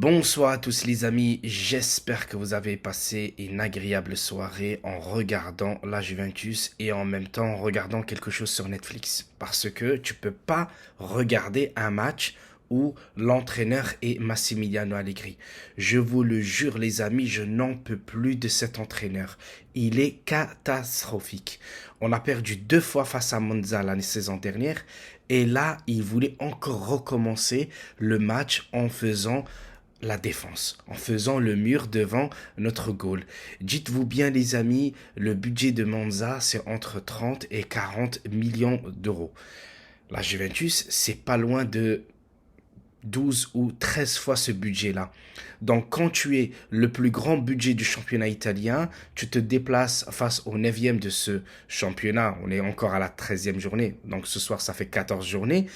Bonsoir à tous les amis, j'espère que vous avez passé une agréable soirée en regardant la Juventus et en même temps en regardant quelque chose sur Netflix. Parce que tu peux pas regarder un match où l'entraîneur est Massimiliano Allegri. Je vous le jure les amis, je n'en peux plus de cet entraîneur. Il est catastrophique. On a perdu 2 fois face à Monza l'année saison dernière et là, il voulait encore recommencer le match en faisant la défense, en faisant le mur devant notre goal. Dites-vous bien les amis, le budget de Monza c'est entre 30 et 40 millions d'euros. La Juventus, c'est pas loin de 12 ou 13 fois ce budget-là. Donc quand tu es le plus grand budget du championnat italien, tu te déplaces face au 9e de ce championnat. On est encore à la 13e journée. Donc ce soir, ça fait 14 journées.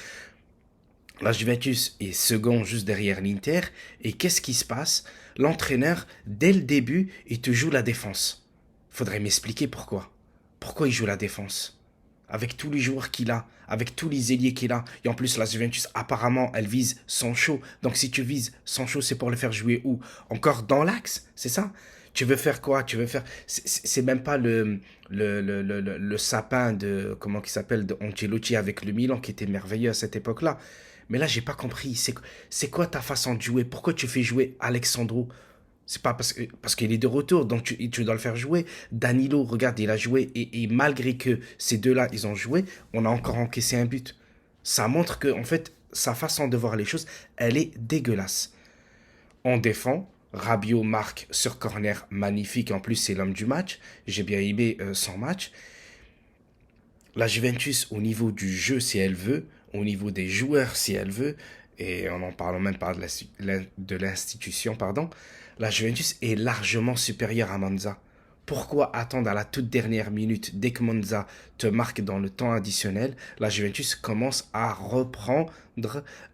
La Juventus est second juste derrière l'Inter. Et qu'est-ce qui se passe? L'entraîneur, dès le début, il te joue la défense. Faudrait m'expliquer pourquoi. Pourquoi il joue la défense? Avec tous les joueurs qu'il a, avec tous les ailiers qu'il a. Et en plus, la Juventus, apparemment, elle vise Sancho. Donc si tu vises Sancho, c'est pour le faire jouer où? Encore dans l'axe, c'est ça? Tu veux faire quoi? Tu veux faire... C'est même pas le sapin de... Comment il s'appelle? De Ancelotti avec le Milan qui était merveilleux à cette époque-là. Mais là, j'ai pas compris. C'est quoi ta façon de jouer? Pourquoi tu fais jouer Alexandro? C'est pas parce qu'il est de retour, donc tu dois le faire jouer. Danilo, regarde, il a joué. Et malgré que ces deux-là, ils ont joué, on a encore encaissé un but. Ça montre que, en fait, sa façon de voir les choses, elle est dégueulasse. On défend. Rabiot marque sur corner magnifique. En plus, c'est l'homme du match. J'ai bien aimé son match. La Juventus, au niveau du jeu, si elle veut, au niveau des joueurs, si elle veut, et on n'en parle même pas de l'institution, pardon, la Juventus est largement supérieure à Monza. Pourquoi attendre à la toute dernière minute, dès que Monza te marque dans le temps additionnel, la Juventus commence à reprendre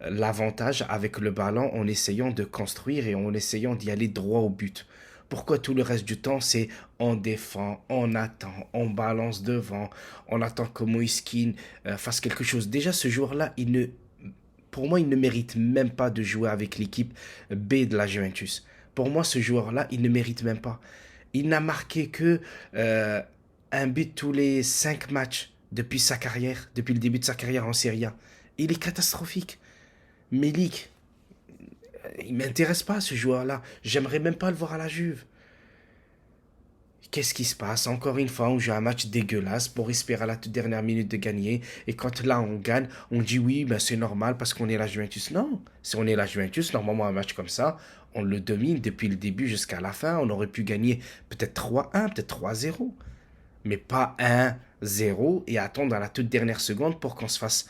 l'avantage avec le ballon en essayant de construire et en essayant d'y aller droit au but. Pourquoi tout le reste du temps, c'est on défend, on attend, on balance devant, on attend que Moiskin fasse quelque chose. Déjà, ce joueur-là, pour moi, il ne mérite même pas de jouer avec l'équipe B de la Juventus. Pour moi, ce joueur-là, il ne mérite même pas. Il n'a marqué que un but tous les 5 matchs depuis sa carrière, depuis le début de sa carrière en Serie A. Il est catastrophique. Milik, il m'intéresse pas ce joueur-là. J'aimerais même pas le voir à la Juve. Qu'est-ce qui se passe? Encore une fois, on joue un match dégueulasse pour espérer à la toute dernière minute de gagner. Et quand là on gagne, on dit oui, ben c'est normal parce qu'on est la Juventus. Non, si on est la Juventus, normalement un match comme ça, on le domine depuis le début jusqu'à la fin. On aurait pu gagner peut-être 3-1, peut-être 3-0. Mais pas 1-0 et attendre à la toute dernière seconde pour qu'on se fasse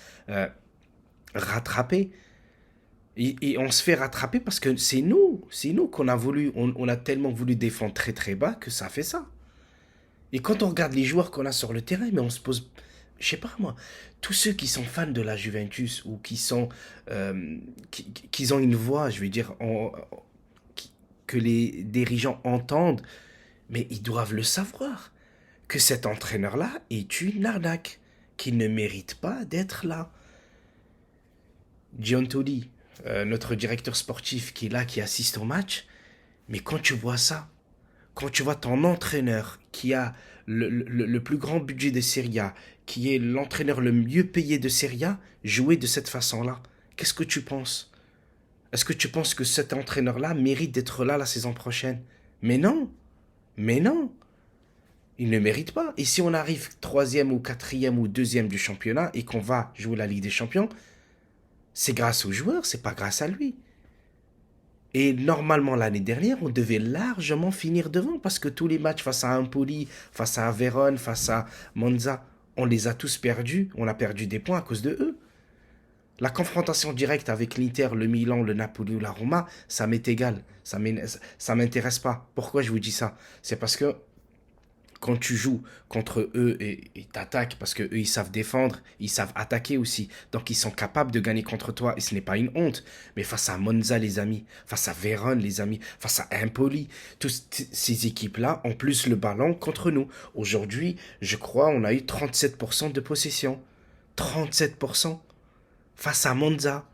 rattraper. Et on se fait rattraper parce que c'est nous qu'on a voulu, on a tellement voulu défendre très très bas que ça fait ça. Et quand on regarde les joueurs qu'on a sur le terrain, mais on se pose, je sais pas moi, tous ceux qui sont fans de la Juventus ou qui sont, qui ont une voix, je veux dire, que les dirigeants entendent, mais ils doivent le savoir que cet entraîneur-là est une arnaque, qu'il ne mérite pas d'être là. Giuntoli, notre directeur sportif qui est là, qui assiste au match, mais quand tu vois ça, quand tu vois ton entraîneur qui a le plus grand budget de Serie A, qui est l'entraîneur le mieux payé de Serie A, jouer de cette façon-là, qu'est-ce que tu penses? Est-ce que tu penses que cet entraîneur-là mérite d'être là la saison prochaine? Mais non, mais non, il ne mérite pas. Et si on arrive troisième ou quatrième ou deuxième du championnat et qu'on va jouer la Ligue des Champions, c'est grâce aux joueurs, c'est pas grâce à lui. Et normalement, l'année dernière, on devait largement finir devant parce que tous les matchs face à Empoli, face à Vérone, face à Monza, on les a tous perdus. On a perdu des points à cause de eux. La confrontation directe avec l'Inter, le Milan, le Napoli ou la Roma, ça m'est égal. Ça m'intéresse pas. Pourquoi je vous dis ça? C'est parce que quand tu joues contre eux et t'attaques parce que eux ils savent défendre, ils savent attaquer aussi. Donc ils sont capables de gagner contre toi et ce n'est pas une honte. Mais face à Monza les amis, face à Vérone les amis, face à Empoli, toutes ces équipes-là ont plus le ballon contre nous. Aujourd'hui, je crois on a eu 37% de possession. 37% face à Monza.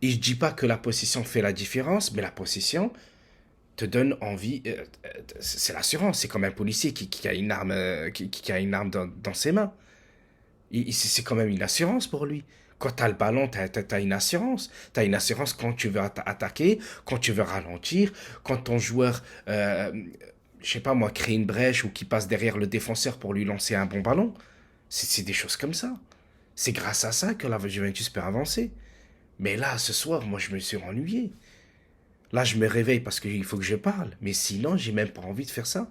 Et je dis pas que la possession fait la différence, mais la possession te donne envie. C'est l'assurance. C'est comme un policier qui a une arme, qui a une arme dans ses mains. C'est quand même une assurance pour lui. Quand tu as le ballon, tu as une assurance. Tu as une assurance quand tu veux attaquer, quand tu veux ralentir, quand ton joueur, je sais pas moi, crée une brèche ou qui passe derrière le défenseur pour lui lancer un bon ballon. C'est des choses comme ça. C'est grâce à ça que la Juventus peut avancer. Mais là, ce soir, moi, je me suis ennuyé. Là, je me réveille parce qu'il faut que je parle. Mais sinon, j'ai même pas envie de faire ça.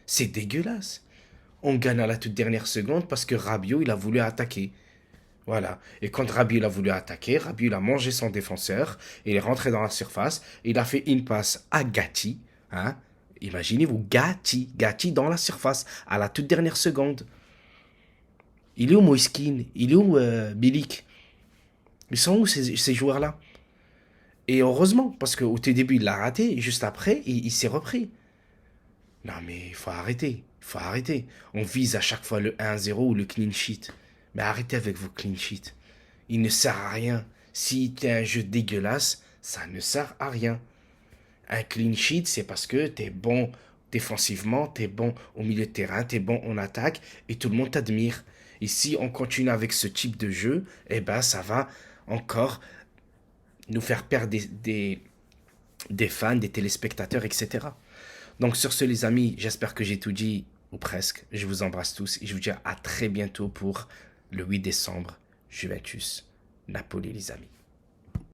C'est dégueulasse. On gagne à la toute dernière seconde parce que Rabiot, il a voulu attaquer. Voilà. Et quand Rabiot il a voulu attaquer, Rabiot il a mangé son défenseur, il est rentré dans la surface, il a fait une passe à Gatti. Hein. Imaginez-vous, Gatti dans la surface, à la toute dernière seconde. Il est où Moiskin? Il est où Milik? Ils sont où ces joueurs-là? Et heureusement, parce qu'au tout début, il l'a raté, et juste après, il s'est repris. Non mais il faut arrêter, il faut arrêter. On vise à chaque fois le 1-0 ou le clean sheet. Mais arrêtez avec vos clean sheets. Il ne sert à rien. Si t'es un jeu dégueulasse, ça ne sert à rien. Un clean sheet, c'est parce que t'es bon défensivement, t'es bon au milieu de terrain, t'es bon en attaque, et tout le monde t'admire. Et si on continue avec ce type de jeu, eh ben ça va encore nous faire perdre des fans, des téléspectateurs, etc. Donc sur ce les amis, j'espère que j'ai tout dit, ou presque. Je vous embrasse tous et je vous dis à très bientôt pour le 8 décembre, Juventus, Napoli les amis.